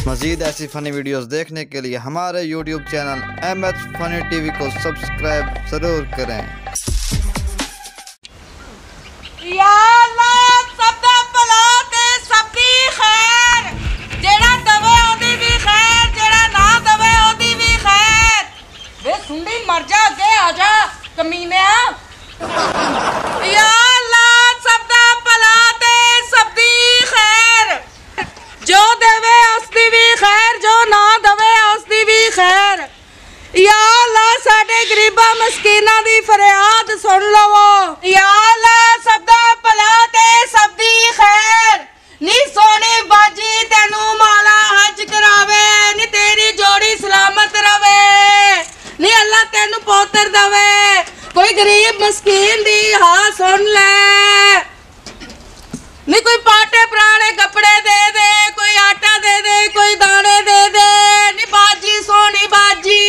मज़ीद ऐसी funny videos देखने के लिए हमारे YouTube channel MH funny TV को सब्सक्राइब ज़रूर करें। या अल्लाह सबदा भला ते सबदी खैर, जेड़ा दवे ओदी भी खैर, जेड़ा ना दवे ओदी भी खैर। वे सुंडी मर जा, अगे आ जा कमीने। या अल्लाह सबदा भला ते सबदी खैर, जो देवे उसदी भी खैर, जो ना दवे उसदी भी खैर। या अल्लाह साडे गरीबा मस्कीना दी फरियाद सुन लवो। या अल्लाह सबदा भला ते सबदी खैर, नी सोनी बाजी तेनू माला हज करावे, नी तेरी जोड़ी सलामत रवे, नी अल्लाह तेनू पोतर दवे। कोई गरीब मस्कीन दी हाँ सुन ले, नी कोई पाटे पुराने कपड़े दे दे, कोई आटा दे दे, कोई दाने दे दे, नी बाजी सोनी बाजी।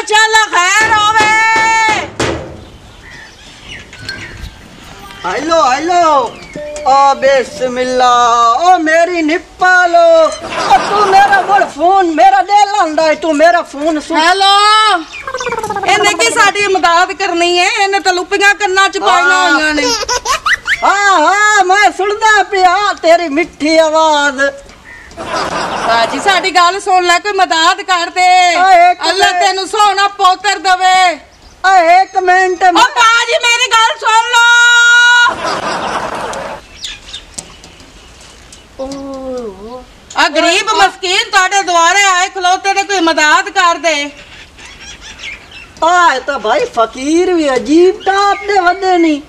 चल खैर होवे। हेलो हेलो, ओ बिस्मिल्लाह, ओ मेरी निप्पालो, ओ तू मेरा बड़ फोन मेरा दे लांदा है, तू मेरा फोन सुन। हेलो, इन्हें की साडी मदद करनी है, इन्हें तो लुपियां कन्ना च पाईयां होईयां ने। हाँ हाँ मैं सुनदा पिया तेरी मिठी आवाज। बाजी साडी गल सुन ले, कोई मदद कर दे, अल्लाह तेनू सोना पोतर दवे। एक मिनट। ओ बाजी मेरी गल सुन लो। आ गरीब मस्कीन तुहाडे द्वारे आए खलोते ने, कोई मदद कर दे। आए तो भाई फकीर भी अजीब टाप दे वदे नहीं।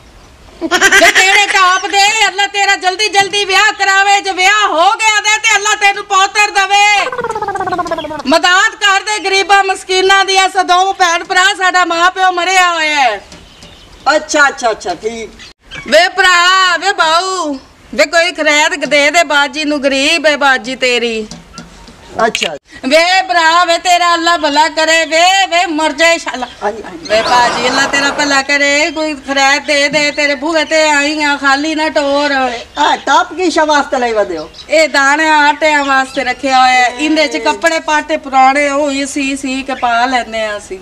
तेरे टाप दे, अल्लाह तेरा जल्दी जल्दी ब्याह करावे, जो ब्याह हो गया दे ते अल्लाह तेनू पोतर दवे। मदद कर दे गरीबा मस्कीना दी, अस दो भैन भरा, साडा मां प्यो मरिया होया है। अच्छा अच्छा अच्छा ठीक। वे भरा वे बाऊ वे कोई खरैद दे दे बाजी नू, गरीब है बाजी तेरी। अच्छा वे भरा वे तेरा अल्लाह भला करे, वे मर जाए शाला। वे बाजी अल्लाह तेरा भला करे, कोई खरैद दे दे, तेरे बूहे ते आई हां, खाली ना टोर। टाप की शवास्ते लाई वदे हो? ए दाने आटे वास्ते रखे होए, इंदे च कपड़े पाटे पुराने होई सी के पा लेने असी।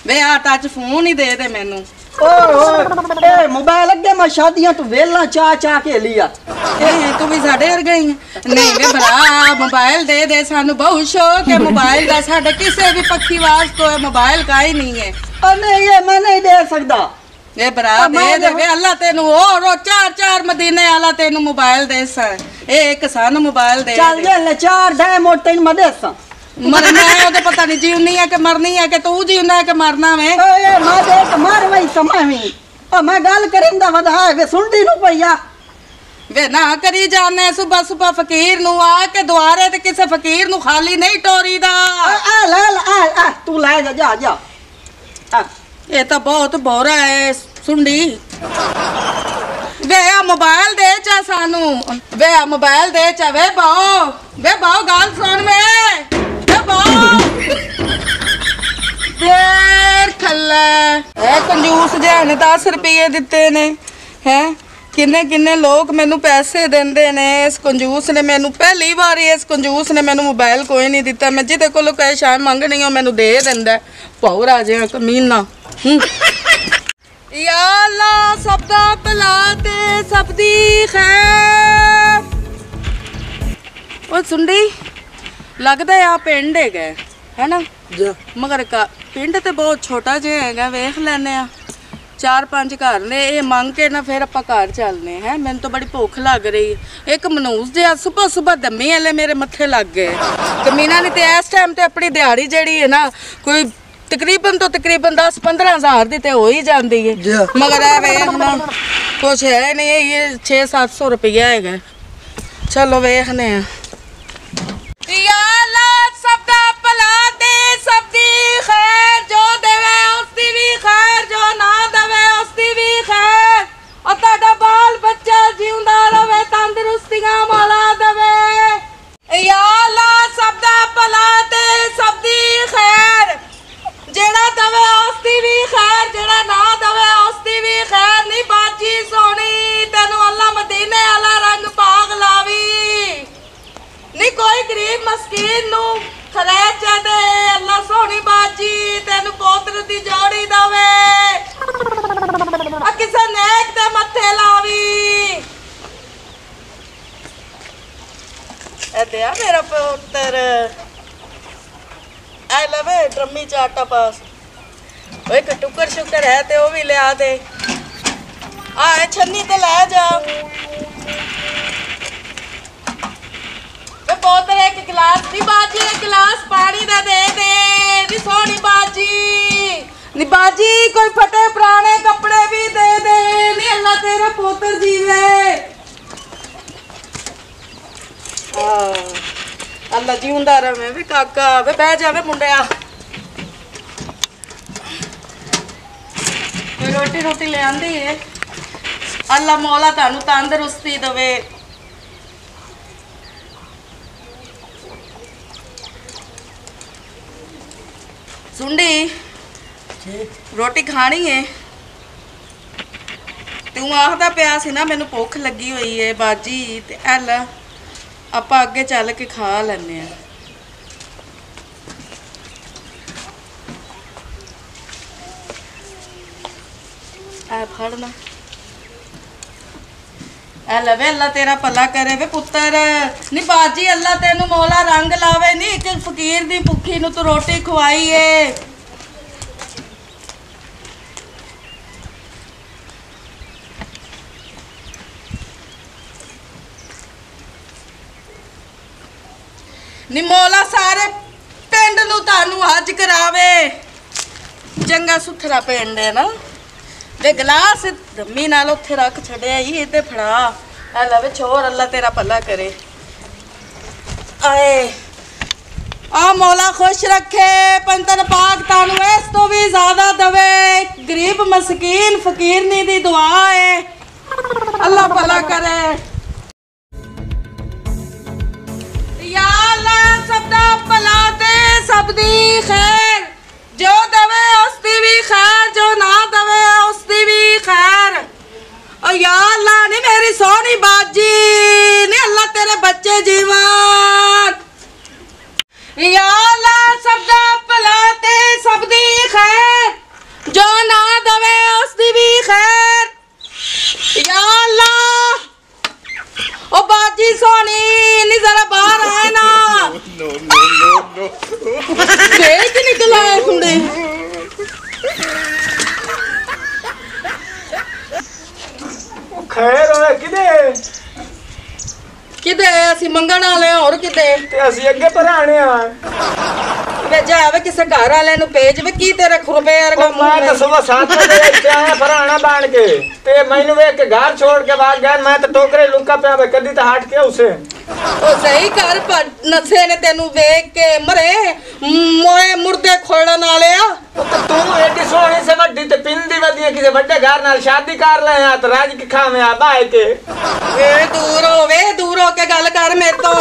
वे आ टच फोन ही दे दे मैनू। ए मोबाइल अगे मैं शादियां तू वेला चा के लिया। तू भी साडे वर्गा ही है। नहीं वे भरा मोबाइल दे दे, सानू बहुत शौक है मोबाइल दा, साडे किसी भी पक्षी वास्ते मोबाइल का ही नहीं है। नहीं ये मैं नहीं दे सकता। ये भरा दे दे वे, अल्लाह तेनू और चार मदीने अल्लाह तेनू मोबाइल दे सा, एक सन मोबाइल दे। चल ले चार दे मोट तेन मैं दे सा। मरना है तो पता नहीं, जीवनी है कि मरनी है, कि तू जीवना है कि मरना है। ए मैं देख मार वही समय में ओ मैं गल करिंदा वदा है, वे सुनदी नु पईया। वे ना करी जाने, सुबह सुबह फकीर नु आ के द्वारे ते किसे फकीर नु खाली नहीं टोरीदा। आ ले आ तू ले जा जा। ये तो बहुत बोरा है सुंडी। वे आ मोबाइल दे चा सानू, वे आ मोबाइल दे चा। वे बाओ गाल सुन वे देर खल्ला है कंजूस जैन 10 रुपये दिते ने है। किन्ने लोग मैनू पैसे देंदे ने, इस कंजूस ने मैनू पहली बार इस कंजूस ने मैनू मोबाइल कोई नहीं दिता। मैं जिदे कोलों कैश मंगनी हो मैनू दे देंदा, भौरा जिहा कमीना। या अल्लाह सबदा भला ते सबदी खैर। ओ सुंडी लगदा आ पिंड है ना, मगर पिंड ते बहुत छोटा जिहा है, वेख लैने आ 4-5 घर ने, ये मंग के ना फिर आपां घर चलने हैं। मैनू तो बड़ी भुख लग रही है। एक मनूस जिहा सुबह सुबह दम्मी वाले मेरे मत्थे लग गए कमीना। नहीं तो इस टाइम ते अपनी दिहाड़ी जिहड़ी है ना, कोई तकरीबन 10-15 हज़ार दी ते हो ही जाती है, मगर ए वेख ना कुछ है नहीं, ये 600-700 रुपया है। चलो वेखने या अल्लाह सबदा भला ते सबदी खैर, जो देवे उसदी भी खैर, जो ना देवे उसदी भी खैर। और ताड़ा बाल बच्चा जीवदा रवे, तंदुरुस्तियां मौला देवे। या अल्लाह सबदा भला ते सबदी खैर, जेड़ा दवे उसदी भी खैर, जेड़ा ना दवे उसदी भी खैर। नहीं बाजी सोनी तेनू अल्लाह ਮਸਕੀਨ ਨੂੰ ਖਲੇਚਾ ਦੇ ਅੱਲਾ ਸੋਹਣੀ ਬਾਜੀ ਤੈਨੂੰ ਪੋਤਰ ਦੀ ਜੋੜੀ ਦਵੇ ਆ ਕਿਸੇ ਨੇਕ ਦੇ ਮੱਥੇ ਲਾਵੀ ਇਹ ਤੇ ਆ ਮੇਰਾ ਪੁੱਤਰ ਆ ਲਵੇ ਡਰਮੀ ਚ ਆਟਾ ਪਾਸ ਓਏ ਟੁੱਕਰ ਸ਼ੁਕਰ ਹੈ ਤੇ ਉਹ ਵੀ ਲਿਆ ਦੇ ਆ ਛੰਨੀ ਤੇ ਲੈ ਜਾ ਵੇ ਪੁੱਤਰ ਇੱਕ गिलास दी बाजी एक गिलास पानी दा दे दे नी सोनी बाजी नी बाजी कोई फटे पुराने कपड़े भी दे दे नी अल्लाह तेरा पुत्र जीवे अल्लाह जीवंदा रहे वे काका वे बह जावे मुंडिया कोई रोटी रोटी ले आंदी है अल्लाह मौला तानू तंदुरुस्ती दवे सुंडी रोटी खानी है तू आखदा पिया सी ना मैनू भुख लगी हुई है बाजी ते हल आपां अगे चल के खा लैने आ फड़ना लवे अल्लाह तेरा भला करे वे पुत्र नी बाजी अल्लाह तेनू मौला रंग लावे नी एक फकीर दी भुखी नू तू रोटी खवाई है नी मौला सारे पिंड नू तानू हज करावे चंगा सुथरा पिंड है ना वे गिलास दमी नाल उत्थे रख छड़िया ही इते फड़ा आ लवे छोर अल्लाह तेरा भला करे आए आ मौला खुश रखे पंतन पाक तानू इस तो भी ज्यादा दवे गरीब मस्कीन फकीरनी दी दुआ है अल्लाह भला करे या अल्लाह सबदा भला दे सबदी खैर जो दवे उसदी भी खैर जो ना दवे उसदी भी खैर ओ या अल्लाह नी मेरी सोनी बाजी नी अल्लाह तेरे बच्चे जीवन या अल्लाह सबदा भला ते सबदी खैर जो ना दवे उसदी भी खैर या अल्लाह ओ बाजी सोनी नी जरा बाहर आए ना देख निकला है कुंडे खैर होए किदे किदे ਅਸੀਂ ਮੰਗਣ ਵਾਲੇ ਹੋਰ ਕਿਤੇ ਤੇ ਅਸੀਂ ਅੱਗੇ ਭਰਾਣੇ ਆ ਵੇ ਜਾਵੇ ਕਿਸੇ ਘਰ ਵਾਲੇ ਨੂੰ ਭੇਜ ਵੇ ਕੀ ਤੇਰੇ ਖੁਰਬੇ ਵਰਗਾ ਮੈਂ ਤਾਂ ਸਵੇਰ 7 ਵਜੇ ਇੱਥੇ ਆਇਆ ਭਰਾਣਾ ਬਣ ਕੇ ਤੇ ਮੈਨੂੰ ਵੇਖ ਕੇ ਘਰ ਛੋੜ ਕੇ ਭਾਗ ਗਿਆ ਮੈਂ ਤਾਂ ਟੋਕਰੇ ਲੁਕਾ ਪਿਆ ਵੇ ਕਦੀ ਤਾਂ ਹਟ ਕੇ ਉਸੇ ਉਹ ਸਹੀ ਘਰ ਪਰ ਨਸੇ ਨੇ ਤੈਨੂੰ ਵੇਖ ਕੇ ਮਰੇ ਮੋਏ ਮੁਰਦੇ ਖੋਲਣ ਵਾਲੇ ਆ ਤੂੰ ਐਡੀ ਸੋਹਣੀ ਸੇ ਵੱਡੀ ਤੇ ਪਿੰਦੀ ਵਧੀਆ ਕਿਸੇ ਵੱਡੇ ਘਰ ਨਾਲ ਸ਼ਾਦੀ ਕਰ ਲੈ ਆ ਤੇ ਰਾਜ ਕੇ ਖਾਵੇਂ ਆ ਬਾਏ ਕੇ ਵੇ ਦੂਰ ਹੋ ਕੇ ਗੱਲ ਕਰ ਮੇਰੇ ਤੋਂ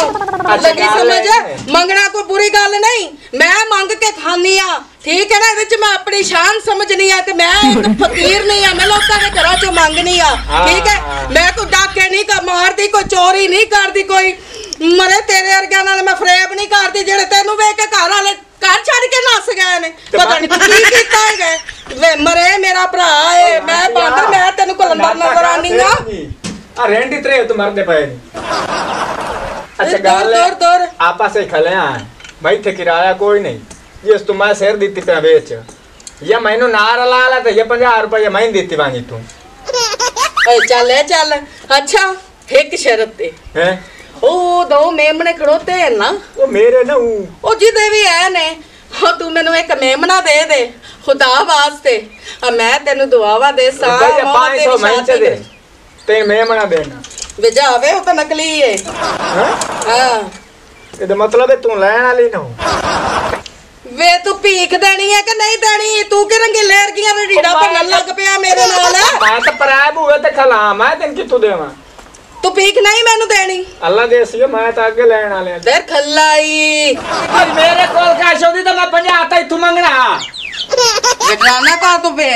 ਲੱਗੀ ਸਮਝ ਮੰਗਣਾ ਕੋਈ ਬੁਰੀ ਗੱਲ ਨਹੀਂ ਮੈਂ ਮੰਗ ਕੇ ਖਾਨੀ ਆ ठीक है ना ਇਹਦੇ ਚ ਮੈਂ ਆਪਣੀ ਸ਼ਾਨ ਸਮਝਣੀ ਆ ਤੇ ਮੈਂ ਇੱਕ ਫਕੀਰ ਨਹੀਂ ਆ ਮੈਂ ਲੋਕਾਂ ਦੇ ਘਰਾਂ ਚੋਂ ਮੰਗਣੀ ਆ ਠੀਕ ਹੈ ਮੈਂ ਕੋਈ ਡਾਕੇ ਨਹੀਂ ਮਾਰਦੀ ਕੋਈ ਚੋਰੀ ਨਹੀਂ ਕਰਦੀ ਕੋਈ ਮਰੇ ਤੇਰੇ ਵਰਗਿਆਂ ਨਾਲ ਮੈਂ ਫਰੇਬ ਨਹੀਂ ਕਰਦੀ ਜਿਹੜੇ ਤੈਨੂੰ ਵੇਖ ਕੇ ਘਰ ਵਾਲੇ ਘਰ ਛੱਡ ਕੇ ਨੱਸ ਗਏ ਨੇ ਪਤਾ ਨਹੀਂ ਕੀ ਕੀਤਾ ਹੈਗਾ ਵੇ ਮਰੇ ਮੇਰਾ ਭਰਾ ਏ ਮੈਂ ਬਾਂਦਰ ਮੈਂ ਤੈਨੂੰ ਕਲੰਦਰ ਨਜ਼ਰ ਆਨੀ ਆ ਆ ਰੈਂਡੀ ਤਰੇ ਤੂੰ ਮਰਦੇ ਪਏ ਅੱਛਾ ਗੱਲ ਆਪਸ ਵਿੱਚ ਖਲੇ ਆ ਭਾਈ ਤੇ ਕਿਰਾਇਆ ਕੋਈ ਨਹੀਂ जिस तू मैं शेर दी पे बेच ये मैनू नार ला ला तो ये 50 रुपये मैं दी वांगी तू चल चल अच्छा एक शर्त ते हैं ओ दो मेमने खड़ोते हैं ना वो मेरे ना वो जिदे भी है ने हो तू मेनू एक मेमना दे दे खुदा वास्ते मैं तेनू दुआवा दे सा 500 मैं दे ते मेमना देना वे जावे वो तो नकली है हां ये मतलब है तू लेने वाली ना वे तू भीख देनी है कि नहीं देनी तू कि रंगीले वर्गियां ने ढीड़ा भरन लग पिया मेरे नाल मैं तो पराब हुए ते खला मैं तेन किथों देवां तू भीख नहीं मैनू देनी अल्लाह दे सी मैं तो आगे लेने वाले देर खल्लाई मेरे कोल कैश होदी तो मैं 50 ता तू मंगना बेटाना का तू पे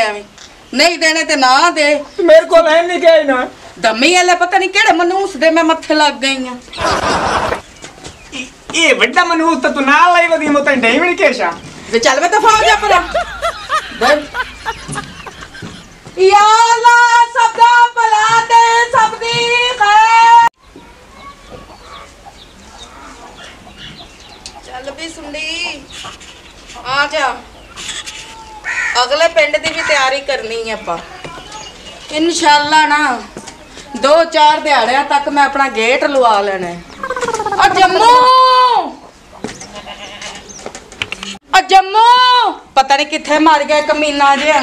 नहीं देने ते ना दे मेरे को है नहीं गई ना दमी वाले पता नहीं केड़े मनूस दे मैं मथे लग गई हां ये बड़ा मनूस तो तू ना लाई वदी मोता नहीं मिल केशा वे चल मैं दफा हो जा परा बस या अल्लाह सबदा भला दे सबदी खैर चल भी सुंडी आ जा अगले पिंड की भी तैयारी करनी है अपा इंशाअल्लाह ना 2-4 दिहाड़ियां तक मैं अपना गेट लवा लेना है। जम्मू पता नहीं किथे मार गया कमीना जिहा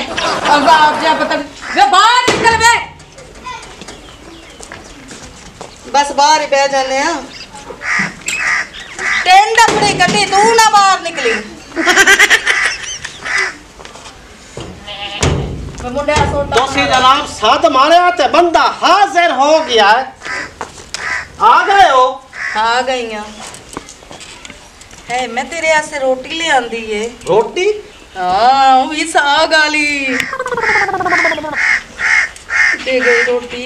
अंगार जिहा पता नहीं वे बाहर निकल वे बस बाहर ही बह जाने हैं टेंड अपनी कटी तू ना बाहर निकली दोषी जनाब साथ मारे आते बंदा हाजिर हो गया है। आ गए हो? आ गई है मैं तेरे आसे रोटी ले आंदी है। रोटी? हाँ वो भी साग वाली दे गई रोटी।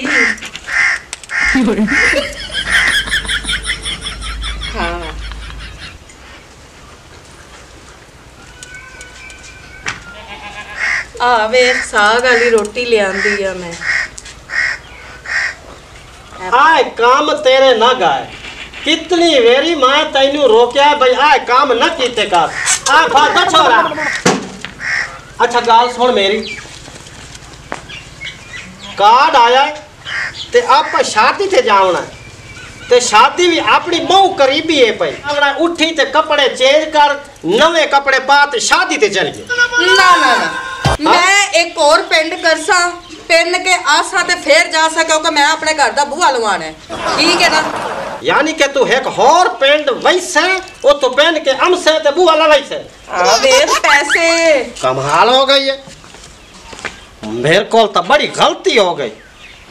हाँ वे साग वाली रोटी ले आंदी है मैं। आए काम तेरे ना गाए कितनी वेरी मैं तैनू रोकिया भाई आए काम न कीते कर आ फादा छोरा। अच्छा गाल सुन मेरी कार्ड आया ते आप शादी ते जावना ते शादी भी अपनी बहु करीबी है पई आवड़ा उठी ते कपड़े चेंज कर नवे कपड़े पा ते शादी ते चल गए। ना ना ना मैं एक और पिंड करसा पिन के आसा ते फिर जा सा क्योंकि मैं अपने घर दा बूहा लवाना है ठीक है ना। यानी कि तू एक और पिंड वैसे ओ तो पहन के हमसे ते बूहा ला वैसे अबे पैसे कमाल हो गई है। मेरे को तो बड़ी गलती हो गई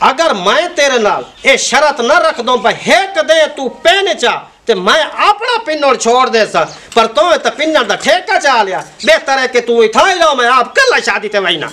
अगर मैं तेरे नाल ये शर्त न रख दूं भाई हेक दे तू पहने चा ते मैं अपना पिन्नोड़ छोड़ दे सा पर तो पिन्नर दा ठेका चा लिया बेहतर है कि तू इथा ही रहो मैं आप कल शादी ते वही ना।